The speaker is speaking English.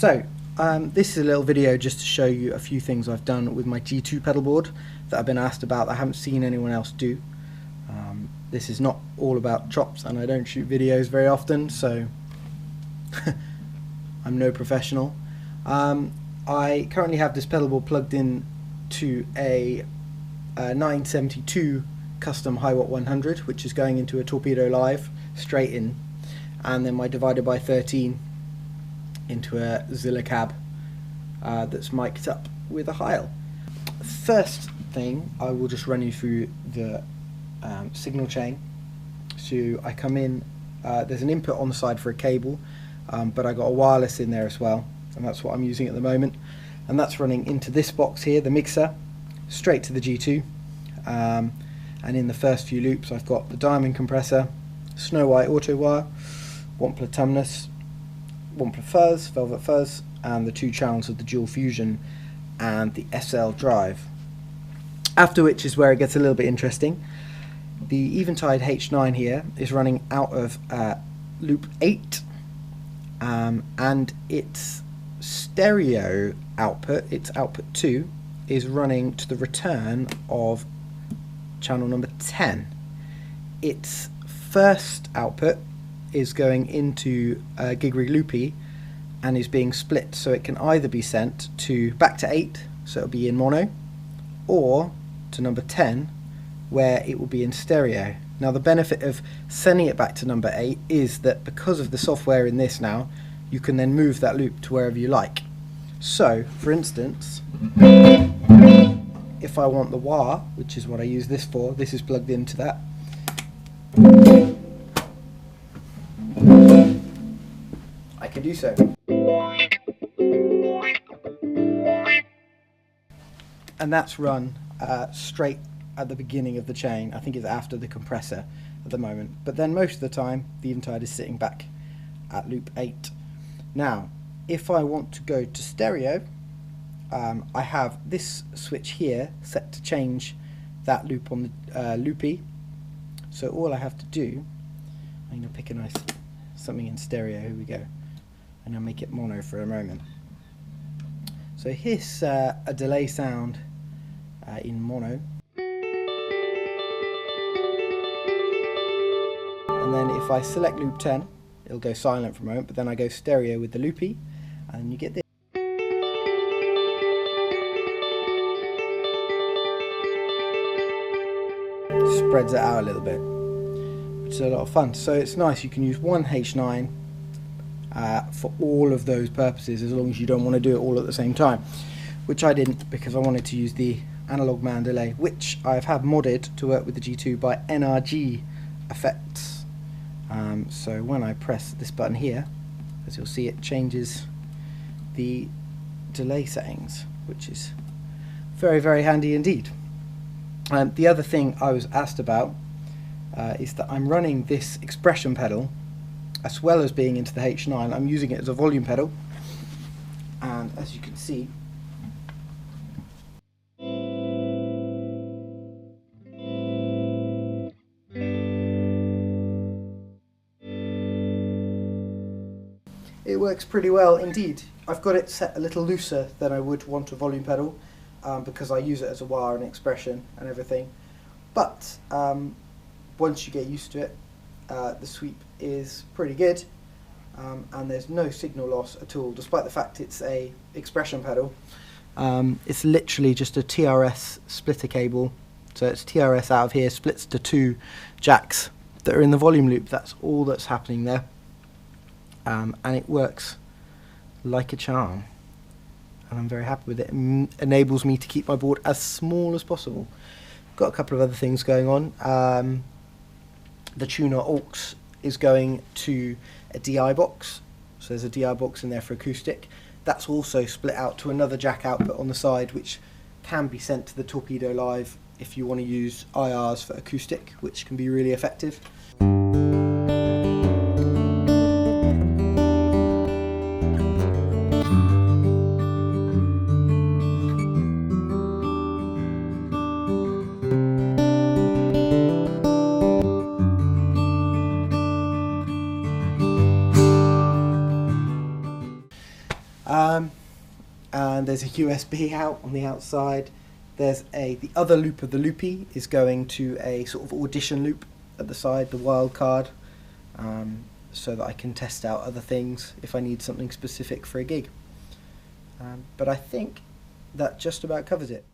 So this is a little video just to show you a few things I've done with my G2 pedal board that I've been asked about that I haven't seen anyone else do. This is not all about chops, and I don't shoot videos very often, so I'm no professional. I currently have this pedal board plugged in to a 972 custom high watt 100, which is going into a Torpedo Live straight in, and then my divided by 13 into a Zilla cab that's mic'd up with a Heil. First thing, I will just run you through the signal chain. So I come in, there's an input on the side for a cable, but I got a wireless in there as well, and that's what I'm using at the moment, and that's running into this box here, the mixer, straight to the G2. And in the first few loops I've got the Diamond Compressor, Snow White AutoWah, Wampler Tumnus, Wampler Fuzz, Velvet Fuzz, and the 2 channels of the Dual Fusion and the SL Drive. After which is where it gets a little bit interesting. The Eventide H9 here is running out of loop 8, and its stereo output, its output 2, is running to the return of channel number 10. Its first output is going into GigRig Loopy and is being split, so it can either be sent to back to 8, so it'll be in mono, or to number 10, where it will be in stereo. Now the benefit of sending it back to number 8 is that because of the software in this now, you can then move that loop to wherever you like. So for instance, if I want the wah, which is what I use this for, this is plugged into that. I can do so. And that's run straight at the beginning of the chain. I think it's after the compressor at the moment. But then most of the time, the Eventide is sitting back at loop 8. Now, if I want to go to stereo, I have this switch here set to change that loop on the Loopy. So all I have to do, I'm going to pick a nice something in stereo, here we go, and I'll make it mono for a moment. So here's a delay sound in mono, and then if I select loop 10, it'll go silent for a moment, but then I go stereo with the Loopy, and you get this. Spreads it out a little bit, which is a lot of fun. So it's nice, you can use one H9 for all of those purposes, as long as you don't want to do it all at the same time, which I didn't, because I wanted to use the Analogman delay, which I've had modded to work with the G2 by NRG effects. So when I press this button here, as you'll see, it changes the delay settings, which is very, very handy indeed. The other thing I was asked about is that I'm running this expression pedal as well as being into the H9. I'm using it as a volume pedal, and as you can see, it works pretty well indeed. I've got it set a little looser than I would want a volume pedal, because I use it as a wah and expression and everything, but once you get used to it, the sweep is pretty good, and there's no signal loss at all, despite the fact it's a expression pedal. It's literally just a TRS splitter cable, so it's TRS out of here, splits to 2 jacks that are in the volume loop. That's all that's happening there, and it works like a charm, and I'm very happy with it. It enables me to keep my board as small as possible. Got a couple of other things going on. The tuner aux is going to a DI box, so there's a DI box in there for acoustic. That's also split out to another jack output on the side, which can be sent to the Torpedo Live if you want to use IRs for acoustic, which can be really effective. And there's a USB out on the outside. There's the other loop of the Loopy is going to a sort of Audition loop at the side, the wild card, so that I can test out other things if I need something specific for a gig. But I think that just about covers it.